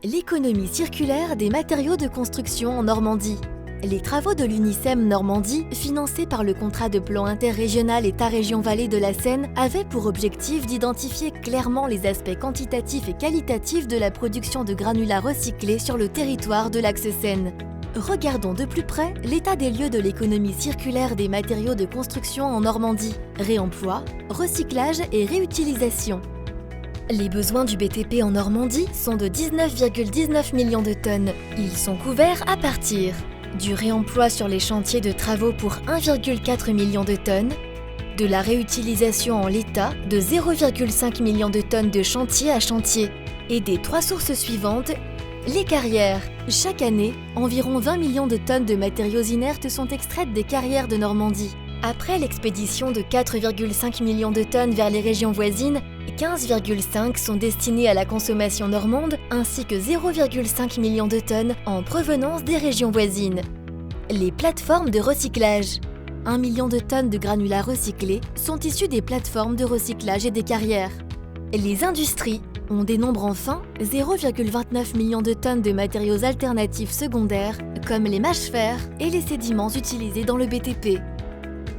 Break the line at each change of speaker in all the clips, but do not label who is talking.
L'économie circulaire des matériaux de construction en Normandie. Les travaux de l'UNICEM Normandie, financés par le contrat de plan interrégional État-région Vallée de la Seine, avaient pour objectif d'identifier clairement les aspects quantitatifs et qualitatifs de la production de granulats recyclés sur le territoire de l'axe Seine. Regardons de plus près l'état des lieux de l'économie circulaire des matériaux de construction en Normandie. Réemploi, recyclage et réutilisation. Les besoins du BTP en Normandie sont de 19,19 millions de tonnes. Ils sont couverts à partir du réemploi sur les chantiers de travaux pour 1,4 million de tonnes, de la réutilisation en l'état de 0,5 million de tonnes de chantier à chantier, et des trois sources suivantes. Les carrières. Chaque année, environ 20 millions de tonnes de matériaux inertes sont extraites des carrières de Normandie. Après l'expédition de 4,5 millions de tonnes vers les régions voisines, 15,5 sont destinées à la consommation normande ainsi que 0,5 millions de tonnes en provenance des régions voisines. Les plateformes de recyclage. 1 million de tonnes de granulats recyclés sont issus des plateformes de recyclage et des carrières. Les industries. On dénombre enfin 0,29 millions de tonnes de matériaux alternatifs secondaires comme les mâches-fer et les sédiments utilisés dans le BTP.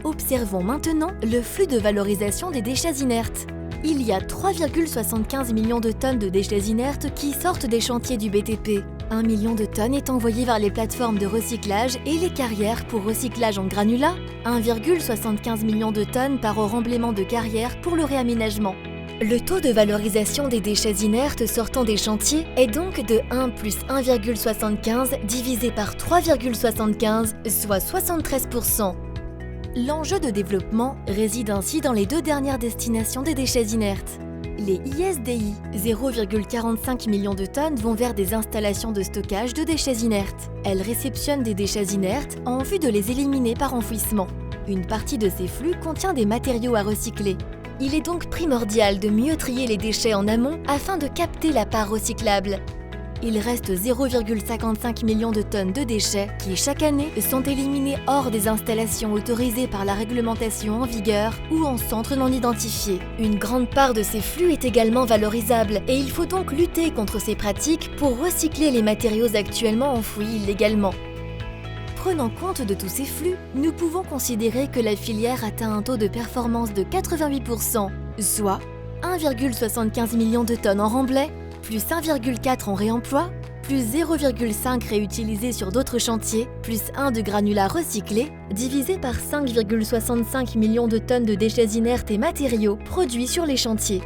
Observons maintenant le flux de valorisation des déchets inertes. Il y a 3,75 millions de tonnes de déchets inertes qui sortent des chantiers du BTP. 1 million de tonnes est envoyé vers les plateformes de recyclage et les carrières pour recyclage en granulats, 1,75 million de tonnes par au remblaiement de carrières pour le réaménagement. Le taux de valorisation des déchets inertes sortant des chantiers est donc de 1 plus 1,75 divisé par 3,75, soit 73%. L'enjeu de développement réside ainsi dans les deux dernières destinations des déchets inertes. Les ISDI, 0,45 millions de tonnes, vont vers des installations de stockage de déchets inertes. Elles réceptionnent des déchets inertes en vue de les éliminer par enfouissement. Une partie de ces flux contient des matériaux à recycler. Il est donc primordial de mieux trier les déchets en amont afin de capter la part recyclable. Il reste 0,55 millions de tonnes de déchets qui, chaque année, sont éliminés hors des installations autorisées par la réglementation en vigueur ou en centre non identifié. Une grande part de ces flux est également valorisable et il faut donc lutter contre ces pratiques pour recycler les matériaux actuellement enfouis illégalement. Prenant compte de tous ces flux, nous pouvons considérer que la filière atteint un taux de performance de 88%, soit 1,75 million de tonnes en remblai, plus 1,4 en réemploi, plus 0,5 réutilisé sur d'autres chantiers, plus 1 de granulats recyclés, divisé par 5,65 millions de tonnes de déchets inertes et matériaux produits sur les chantiers.